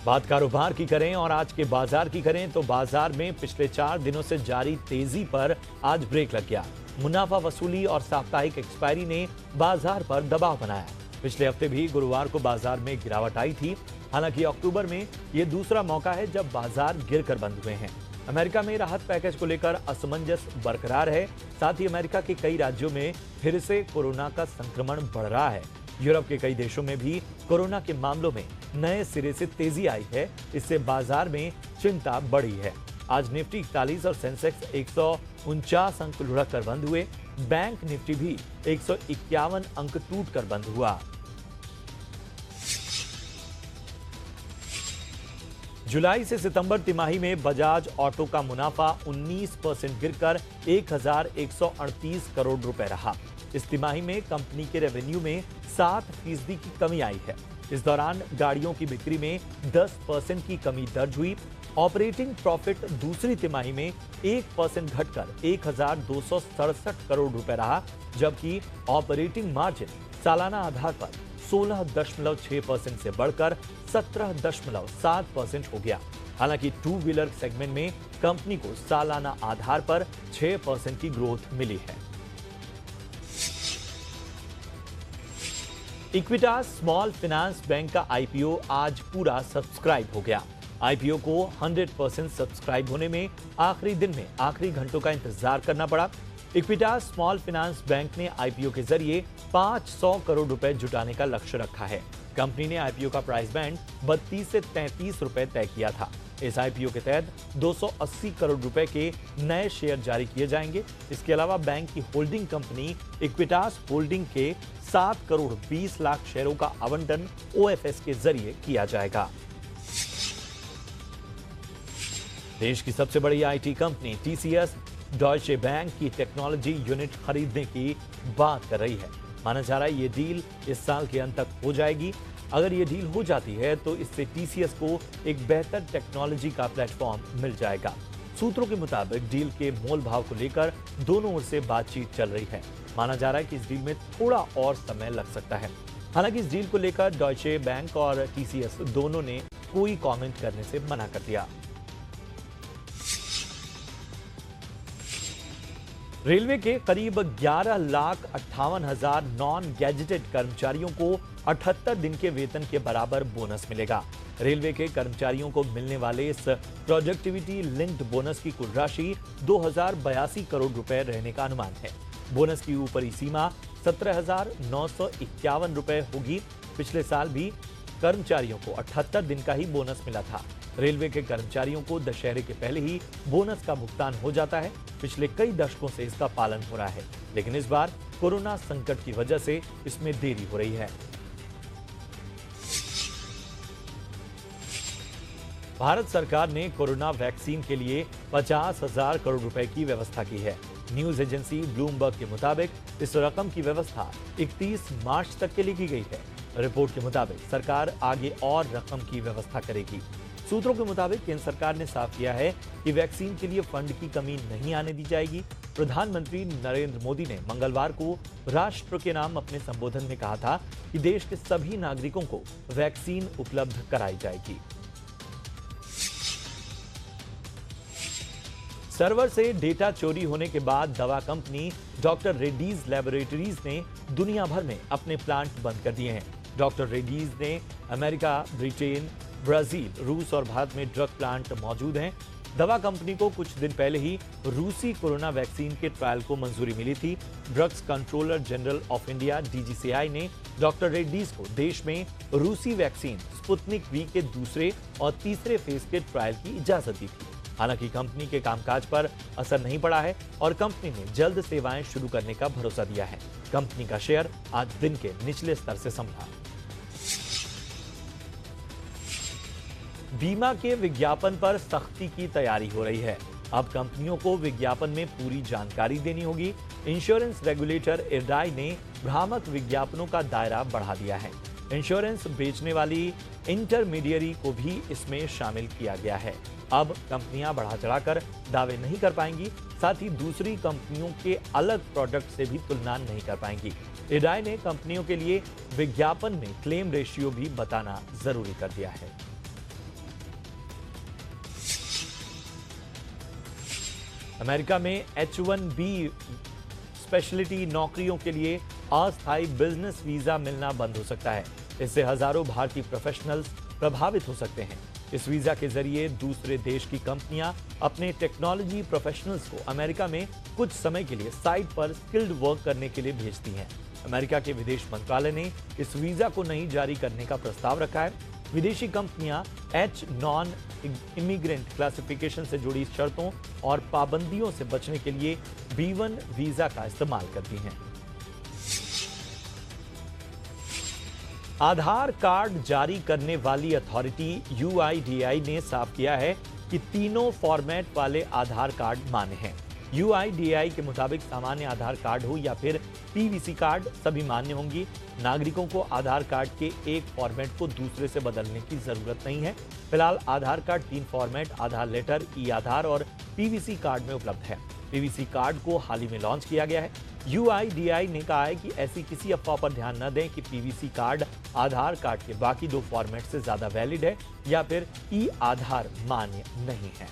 बात कारोबार की करें और आज के बाजार की करें तो बाजार में पिछले 4 दिनों से जारी तेजी पर आज ब्रेक लग गया। मुनाफा वसूली और साप्ताहिक एक्सपायरी ने बाजार पर दबाव बनाया। पिछले हफ्ते भी गुरुवार को बाजार में गिरावट आई थी। हालांकि अक्टूबर में यह दूसरा मौका है जब बाजार गिरकर बंद हुए हैं। अमेरिका में राहत पैकेज को लेकर असमंजस बरकरार है। साथ ही अमेरिका के कई राज्यों में फिर से कोरोना का संक्रमण बढ़ रहा है। यूरोप के कई देशों में भी कोरोना के मामलों में नए सिरे से तेजी आई है। इससे बाजार में चिंता बढ़ी है। आज निफ्टी 41 और सेंसेक्स 149 अंक लुढ़क कर बंद हुए। बैंक निफ्टी भी 151 अंक टूटकर बंद हुआ। जुलाई से सितंबर तिमाही में बजाज ऑटो का मुनाफा 19% गिरकर 1138 करोड़ रुपए रहा। इस तिमाही में कंपनी के रेवेन्यू में 7% की कमी आई है। इस दौरान गाड़ियों की बिक्री में 10% की कमी दर्ज हुई। ऑपरेटिंग प्रॉफिट दूसरी तिमाही में 1% घटकर 1267 करोड़ रुपए रहा, जबकि ऑपरेटिंग मार्जिन सालाना आधार पर 16.6% से बढ़कर 17.7% हो गया। हालांकि टू व्हीलर सेगमेंट में कंपनी को सालाना आधार पर 6% की ग्रोथ मिली है। इक्विटास स्मॉल फाइनेंस बैंक का आईपीओ आज पूरा सब्सक्राइब हो गया। आईपीओ को 100% सब्सक्राइब होने में आखिरी दिन में आखिरी घंटों का इंतजार करना पड़ा। इक्विटास स्मॉल फाइनेंस बैंक ने आईपीओ के जरिए 500 करोड़ रुपए जुटाने का लक्ष्य रखा है। कंपनी ने आईपीओ का प्राइस बैंड 32 से 33 रुपए तय किया था। इस आईपीओ के तहत 280 करोड़ रुपए के नए शेयर जारी किए जाएंगे। इसके अलावा बैंक की होल्डिंग कंपनी इक्विटास होल्डिंग के 7 करोड़ 20 लाख शेयरों का आवंटन ओएफएस के जरिए किया जाएगा। देश की सबसे बड़ी IT company TCS Deutsche bank की टेक्नोलॉजी यूनिट खरीदने की बात कर रही है। माना जा रहा है ये डील इस साल के अंत तक हो जाएगी। अगर ये डील हो जाती है तो इससे टीसीएस को एक बेहतर टेक्नोलॉजी का प्लेटफॉर्म मिल जाएगा। सूत्रों के मुताबिक डील के मोल भाव को लेकर दोनों ओर से बातचीत चल रही है। माना जा रहा है कि इस डील में थोड़ा और समय लग सकता है। हालांकि इस डील को लेकर डॉयचे बैंक और टीसीएस दोनों ने कोई कमेंट करने से मना कर दिया। रेलवे के करीब 11,58,000 नॉन गैजेटेड कर्मचारियों को 78 दिन के वेतन के बराबर बोनस मिलेगा। रेलवे के कर्मचारियों को मिलने वाले इस प्रोडक्टिविटी लिंक्ड बोनस की कुल राशि 2082 करोड़ रुपए रहने का अनुमान है। बोनस की ऊपरी सीमा 17,951 रुपए होगी। पिछले साल भी कर्मचारियों को 78 दिन का ही बोनस मिला था। रेलवे के कर्मचारियों को दशहरे के पहले ही बोनस का भुगतान हो जाता है। पिछले कई दशकों से इसका पालन हो रहा है, लेकिन इस बार कोरोना संकट की वजह से इसमें देरी हो रही है। भारत सरकार ने कोरोना वैक्सीन के लिए 50,000 करोड़ रुपए की व्यवस्था की है। न्यूज एजेंसी ब्लूमबर्ग के मुताबिक इस रकम की व्यवस्था 31 मार्च तक के लिए की गई है। रिपोर्ट के मुताबिक सरकार आगे और रकम की व्यवस्था करेगी। सूत्रों के मुताबिक केंद्र सरकार ने साफ किया है कि वैक्सीन के लिए फंड की कमी नहीं आने दी जाएगी। प्रधानमंत्री नरेंद्र मोदी ने मंगलवार को राष्ट्र के नाम अपने संबोधन में कहा था कि देश के सभी नागरिकों को वैक्सीन उपलब्ध कराई जाएगी। सर्वर से डेटा चोरी होने के बाद दवा कंपनी डॉक्टर रेड्डीज लैबोरेटरीज ने दुनिया भर में अपने प्लांट बंद कर दिए हैं। डॉक्टर रेड्डीज ने अमेरिका, ब्रिटेन, ब्राजील, रूस और भारत में ड्रग प्लांट मौजूद हैं। दवा कंपनी को कुछ दिन पहले ही रूसी कोरोना वैक्सीन के ट्रायल को मंजूरी मिली थी। Drugs controller general of India DGCI ने डॉक्टर रेड्डीज को देश में रूसी वैक्सीन स्पुतनिक वी के दूसरे और तीसरे फेज के ट्रायल की इजाजत दी थी। हालांकि कंपनी के कामकाज पर असर नहीं पड़ा है और कंपनी ने जल्द सेवाएं शुरू करने का भरोसा दिया है। कंपनी का शेयर आज दिन के निचले स्तर से संभला। बीमा के विज्ञापन पर सख्ती की तैयारी हो रही है। अब कंपनियों को विज्ञापन में पूरी जानकारी देनी होगी। इंश्योरेंस रेगुलेटर इरडाई ने भ्रामक विज्ञापनों का दायरा बढ़ा दिया है। इंश्योरेंस बेचने वाली इंटरमीडियरी को भी इसमें शामिल किया गया है। अब कंपनियां बढ़ा चढ़ाकर दावे नहीं कर पाएंगी, साथ ही दूसरी कंपनियों के अलग प्रोडक्ट से भी तुलना नहीं कर पाएंगी। इरडाई ने कंपनियों के लिए विज्ञापन में क्लेम रेशियो भी बताना जरूरी कर दिया है। अमेरिका में H-1B स्पेशलिटी नौकरियों के लिए अस्थायी बिजनेस वीजा मिलना बंद हो सकता है। इससे हजारों भारतीय प्रोफेशनल्स प्रभावित हो सकते हैं। इस वीजा के जरिए दूसरे देश की कंपनियां अपने टेक्नोलॉजी प्रोफेशनल्स को अमेरिका में कुछ समय के लिए साइट पर स्किल्ड वर्क करने के लिए भेजती हैं। अमेरिका के विदेश मंत्रालय ने इस वीजा को नहीं जारी करने का प्रस्ताव रखा है। विदेशी कंपनियां एच नॉन इमिग्रेंट क्लासिफिकेशन से जुड़ी शर्तों और पाबंदियों से बचने के लिए B1 वीजा का इस्तेमाल करती हैं। आधार कार्ड जारी करने वाली अथॉरिटी UIDAI ने साफ किया है कि तीनों फॉर्मेट वाले आधार कार्ड मान्य हैं। UIDAI के मुताबिक सामान्य आधार कार्ड हो या फिर PVC कार्ड सभी मान्य होंगी। नागरिकों को आधार कार्ड के एक फॉर्मेट को दूसरे से बदलने की जरूरत नहीं है। फिलहाल आधार कार्ड 3 फॉर्मेट आधार लेटर, ई-आधार और PVC कार्ड में उपलब्ध है। PVC कार्ड को हाल ही में लॉन्च किया गया है। UIDAI ने कहा है कि ऐसी किसी अफवाह पर ध्यान न दें कि PVC कार्ड आधार कार्ड के बाकी 2 फॉर्मेट से ज्यादा वैलिड है या फिर ई-आधार मान्य नहीं है।